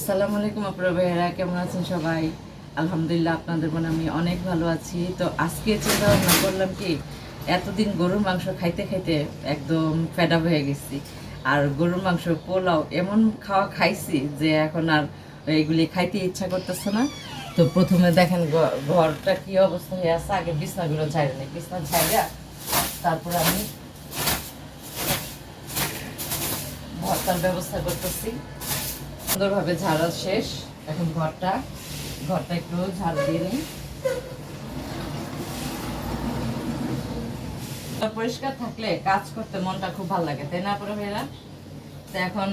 আসসালামু আলাইকুম আপনারা ভাইয়েরা, কেমন আছেন সবাই? আলহামদুলিল্লাহ, আপনাদের মনে আমি অনেক ভালো আছি। তো আজকে চিন্তা ভাবনা করলাম কি, এতদিন গরুর মাংস খাইতে খাইতে একদম ফেড আপ হয়ে গেছি। আর গরুর মাংস পোলাও এমন খাওয়া খাইছি যে এখন আর এইগুলি খাইতে ইচ্ছা করতেছে না। তো প্রথমে দেখেন ঘরটা কি অবস্থা হয়ে আছে। আগে বিছনাগুলো ঝাড়ে নেই, বিছনা ঝাড়া তারপর আমি ভর্তার ব্যবস্থা করতেছি। সুন্দরভাবে ঝাড়া শেষ, এখন ঘরটা একটু ঝাড় দিয়ে নিই। পরিষ্কার থাকলে কাজ করতে মনটা খুব ভালো লাগে, তাই না পুরো ভাইরা? তো এখন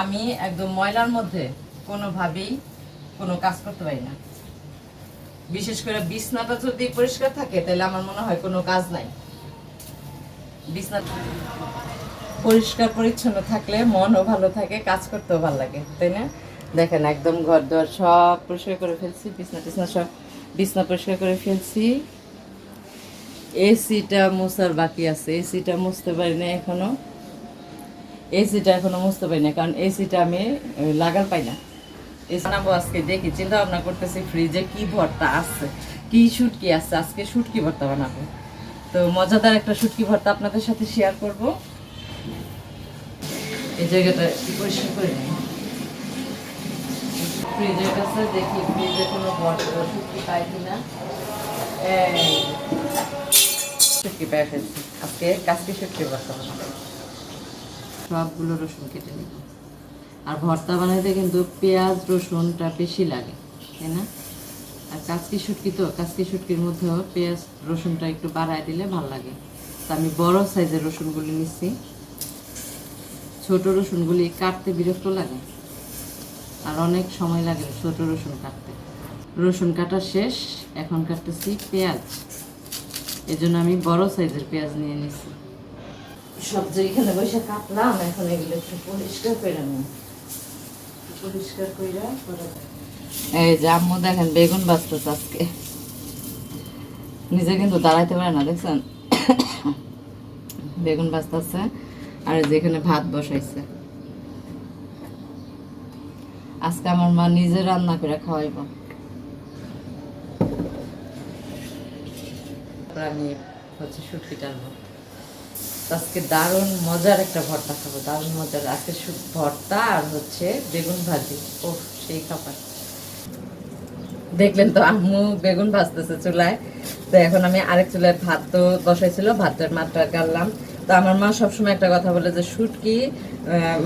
আমি একদম ময়লার মধ্যে কোনোভাবেই কোনো কাজ করতে পারি না। বিশেষ করে বিছনাটা যদি পরিষ্কার থাকে তাহলে আমার মনে হয় কোনো কাজ নাই। বিছনা পরিষ্কার পরিচ্ছন্ন থাকলে মনও ভালো থাকে, কাজ করতেও ভালো লাগে, তাই না? দেখেন একদম ঘর দোয়ার সব পরিষ্কার করে ফেলছি, বিছনা পরিষ্কার করে ফেলছি। এসিটা মোছার বাকি আছে, এসিটা মুছতে পারি না এখনো। মুছতে পারি না, কারণ এসিটা আমি লাগার পাই না। এসি বানাবো আজকে, দেখি চিন্তা ভাবনা করতেছি ফ্রিজে কি ভর্তা আছে, কি শুটকি আছে। আজকে শুটকি ভর্তা বানাবো। তো মজাদার একটা শুটকি ভর্তা আপনাদের সাথে শেয়ার করব। এই জায়গাটা পরিষ্কার করে নিই। ফ্রিজের কাছে দেখি ফ্রিজে কোনো শুটকি পাই কিনা। শুটকি পেয়ে ফেলছি। আজকে কাজকে শুটকি ভর্তা বানাবো। সবগুলো রসুন কেটে নিব। আর ভর্তা বানাইতে কিন্তু পেঁয়াজ রসুনটা বেশি লাগে, তাই না? আর কাচকি শুটকির মধ্যেও পেঁয়াজ রসুনটা একটু বাড়ায় দিলে ভালো লাগে। তো আমি বড় সাইজের রসুনগুলি নিচ্ছি। ছোট রসুনগুলি কাটতে বিরক্ত লাগে, আর অনেক সময় লাগে ছোট রসুন কাটতে। রসুন কাটা শেষ, এখন কাটতেছি পেঁয়াজ। এই জন্য আমি বড় সাইজের পেঁয়াজ নিয়ে নিচ্ছি। সব যে এখানে বসে কাটলাম, এখন এগুলো একটু পরিষ্কার করে নিই। পরিষ্কার করে এই যে আম্মু দেখেন বেগুন বাঁচতেছে আজকে। নিজে কিন্তু দাঁড়াইতে পারে না, দেখছেন? বেগুন বাঁচতেছে। আর যেখানে ভাত বসাইছে, আজকে আমার মা নিজে রান্না করে খাওয়াইব। আমি হচ্ছে শুটকি টানবো আজকে। দারুণ মজার একটা ভর্তা খাবো, দারুণ মজার। আজকে ভর্তা আর হচ্ছে বেগুন ভাজি। ও সেই খাবার। দেখলেন তো আম্মু বেগুন ভাজতেছে চুলায়। তো এখন আমি আরেক চুলায় ভাত তো বসাইছিল, ভাতের মাত্রা গাড়লাম। তো আমার মা সবসময় একটা কথা বলে যে শুটকি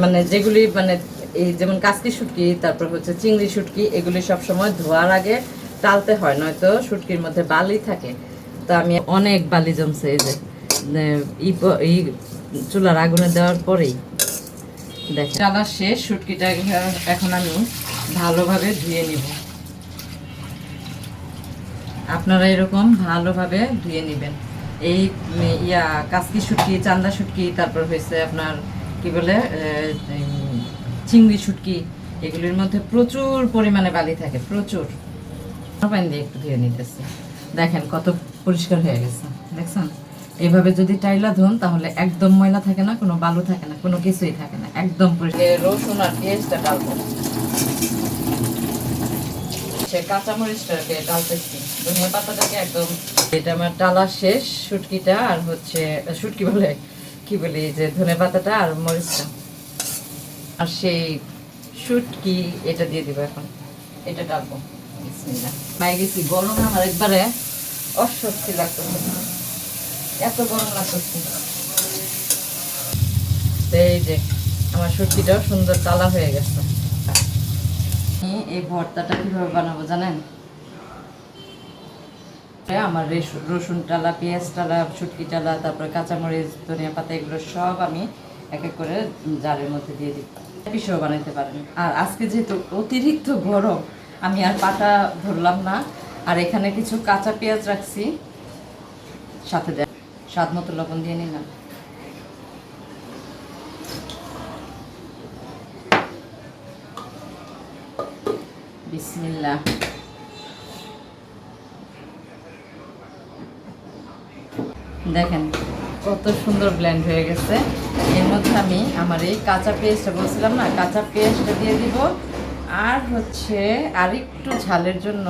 মানে যেগুলি মানে এই যেমন কাচকি শুটকি, তারপর হচ্ছে চিংড়ি শুটকি, এগুলি সবসময় ধোয়ার আগে টালতে হয়, নয়তো শুটকির মধ্যে বালি থাকে। তো আমি অনেক বালি জমছে এই যে এই চুলার আগুনে দেওয়ার পরেই। দেখেন চালা শেষ, শুটকিটা এখন আমি ভালোভাবে ধুয়ে নিব। আপনারা এরকম ভালোভাবে ধুয়ে নেবেন। এই কাচকি শুটকি, চান্দা শুটকি, তারপর হয়েছে আপনার কি বলে চিংড়ি শুটকি, এগুলির মধ্যে প্রচুর পরিমাণে বালি থাকে, প্রচুর। পানি দিয়ে একটু ধুয়ে নিতেছি। দেখেন কত পরিষ্কার হয়ে গেছে, দেখছেন? এইভাবে যদি টাইলা ধুন তাহলে একদম ময়লা থাকে না, কোনো বালু থাকে না, কোনো কিছুই থাকে না, একদম পরিষ্কার। রসুন আর পেঁয়াজটা ডালবো, কাঁচামরিচটাকে ডালতেছি, ধনিয়া পাতাটাকে একদম। এটা আমার ডালা শেষ, শুটকিটা আর হচ্ছে শুটকি বলে কি বলি যে ধনিয়া পাতাটা আর মরিচটা, আর সেই শুটকি এটা দিয়ে দিব। এখন এটা ডালবো। পাই গেছি গরম, আমার একবারে অস্বস্তি লাগতেছে, এত গরম লাগতেছে। এই যে আমার শুটকিটাও সুন্দর ডালা হয়ে গেছে। এই ভর্তাটা কিভাবে বানাবো জানেন? আমার রসুন টালা, পেঁয়াজ টালা, শুটকি টালা, তারপরে কাঁচামরিচ, ধনিয়া পাতা, এগুলো সব আমি এক এক করে জারের মধ্যে দিয়ে দিই। পিসেও বানাইতে পারেন। আর আজকে যেহেতু অতিরিক্ত গরম, আমি আর পাটা ধরলাম না। আর এখানে কিছু কাঁচা পেঁয়াজ রাখছি, সাথে স্বাদ মতো লবণ দিয়ে নিলাম। বিসমিল্লাহ। দেখেন কত সুন্দর ব্লেন্ড হয়ে গেছে। এর মধ্যে আমি আমার এই কাঁচা পেঁয়াজটা বলছিলাম না, কাঁচা পেঁয়াজটা দিয়ে দিব। আর হচ্ছে আরেকটু ঝালের জন্য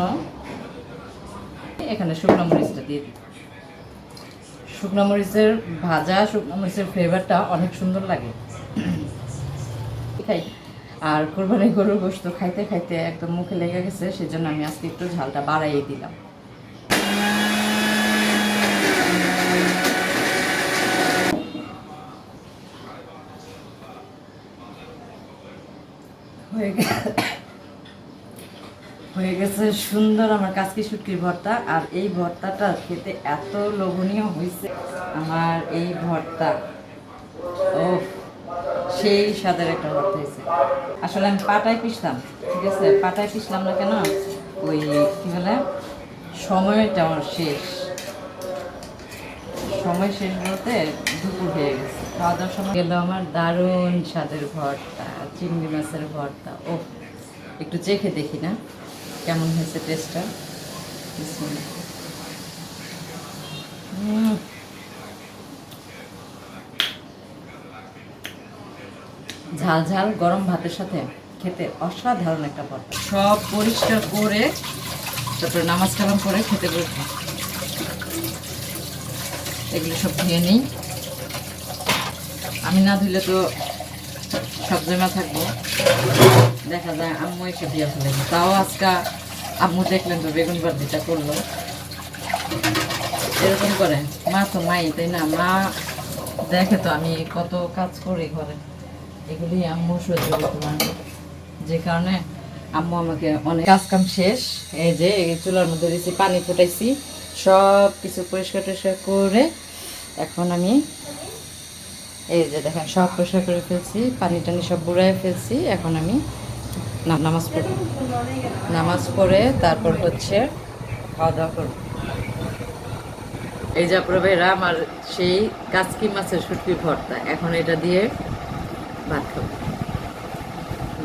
এখানে শুকনো মরিচটা দিয়ে দিব। শুকনো মরিচের ভাজা, শুকনো মরিচের ফ্লেভারটা অনেক সুন্দর লাগে খাই। আর কোরবানি গরুর গোশত খাইতে খাইতে একদম মুখে লেগে গেছে, সেজন্য আমি আজকে একটু ঝালটা বাড়াইয়ে দিলাম। হয়ে গেছে সুন্দর আমার কাচকি শুটকির ভর্তা। আর এই ভর্তাটা খেতে এত লোভনীয় হয়েছে আমার এই ভর্তা, ও সেই স্বাদের একটা ভর্তা হয়েছে। আসলে আমি পাটায় পিসলাম, ঠিক আছে, পাটায় পিসলাম না কেন, ওই কি বলে সময়টা আমার শেষ, সময় শেষ বলতে দুপুর হয়ে গেছে, খাওয়া দাওয়ার সময় গেল আমার দারুণ স্বাদের ভর্তা, চিংড়ি মাছের ভর্তা। ও একটু চেখে দেখি না কেমন হয়েছে টেস্টটা। ঝাল ঝাল গরম ভাতের সাথে খেতে অসাধারণ একটা ভর্তা। সব পরিষ্কার করে তারপরে নামাজ কালাম করে খেতে বসবো। এগুলো সব ধুয়ে নিই, আমি না ধুলে তো সব জমা থাকবো, দেখা যায় আম্মু এসে দিয়ে ফেলে। তাও আজকে আম্মু দেখলেন তো বেগুন ভাজিটা করলো এরকম করে। মা তো মাই, তাই না, মা দেখে তো আমি কত কাজ করি ঘরে, এগুলি আম্মু সহ্য করতে পারে, যে কারণে আম্মু আমাকে অনেক কাজ কাম শেষ। এই যে এই চুলার মধ্যে দিয়েছি, পানি ফুটাইছি, সব কিছু পরিষ্কার টরিষ্কার করে এখন আমি এই যে দেখেন সব পরিষ্কার করে ফেলছি, পানি টানি সব বুড়াই ফেলছি। এখন আমি নামাজ পড়ব, নামাজ পড়ে তারপর হচ্ছে খাওয়া দাওয়া করব। এই যে আপনারা আমার সেই কাচকি মাছের শুটকি ভর্তা, এখন এটা দিয়ে ভাত খাবো।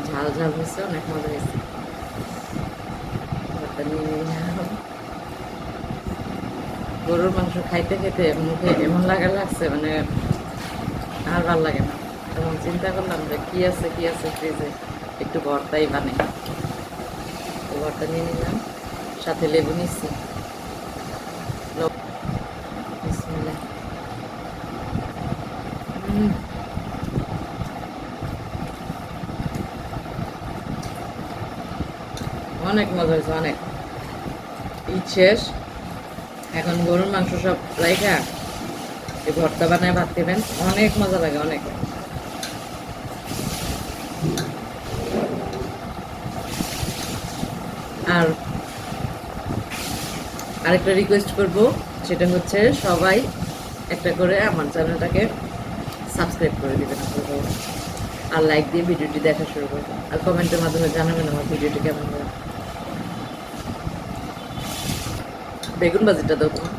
ঝাল ঝাল হয়েছে, অনেক মজা হয়েছে। ভর্তা নিয়ে নিলাম। গরুর মাংস খাইতে খেতে মুখে এমন লাগছে, মানে আর ভালো লাগে না। তখন চিন্তা করলাম যে কি আছে ফ্রিজে, একটু ভর্তাই বানাই। ভর্তা নিয়ে নিলাম, সাথে লেবু নিচ্ছি। অনেক মজা হয়েছে, অনেক। ঈদ শেষ, এখন গরুর মাংস সব রাইখা এই ভর্তা বানায় ভাত খাবেন, অনেক মজা লাগে, অনেক। আর আরেকটা রিকোয়েস্ট করব, সেটা হচ্ছে সবাই একটা করে আমার চ্যানেলটাকে সাবস্ক্রাইব করে দেবেন আর লাইক দিয়ে ভিডিওটি দেখা শুরু করবেন, আর কমেন্টের মাধ্যমে জানাবেন আমার ভিডিওটি কেমন হয়। বেগুন ভাজিটা দাও তোমার,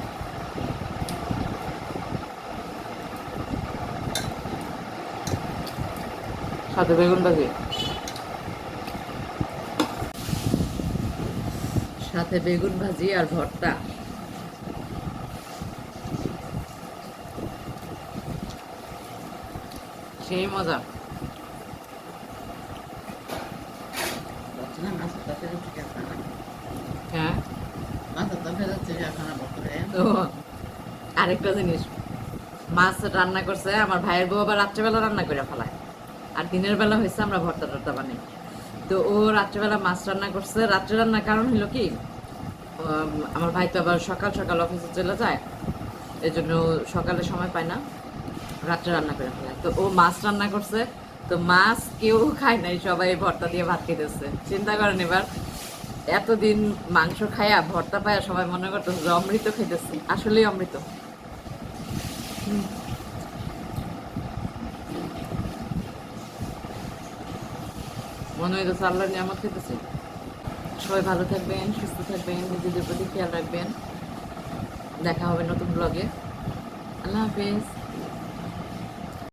সাথে বেগুন ভাজি, সাথে বেগুন ভাজি আর ভর্তা। সেই মজা। হ্যাঁ, তো আরেকটা জিনিস, মাছ রান্না করছে আমার ভাইয়ের বউ, আবার রাত্রেবেলা রান্না করে ফেলায়, আর দিনের বেলা হয়েছে আমরা ভর্তা টর্তা বানাই। তো ও রাত্রেবেলা মাছ রান্না করছে। রাত্রে রান্নার কারণ হলো কি, আমার ভাই তো আবার সকাল সকাল অফিসে চলে যায়, এই জন্য সকালে সময় পায় না, রাত্রে রান্না করে ফেলায়। তো ও মাছ রান্না করছে, তো মাছ কেউ খায় নাই, সবাই ভর্তা দিয়ে ভাত খেতেছে। চিন্তা করেন এবার, এতদিন মাংস খায়া ভর্তা পায়া সবাই মনে করতো যে অমৃত খেতেছে, আসলেই অমৃত। মনে হইতেছে আল্লাহর নিয়ামত খেতেছে। সবাই ভালো থাকবেন, সুস্থ থাকবেন, নিজেদের প্রতি খেয়াল রাখবেন। দেখা হবে নতুন ব্লগে। আল্লাহ হাফেজ।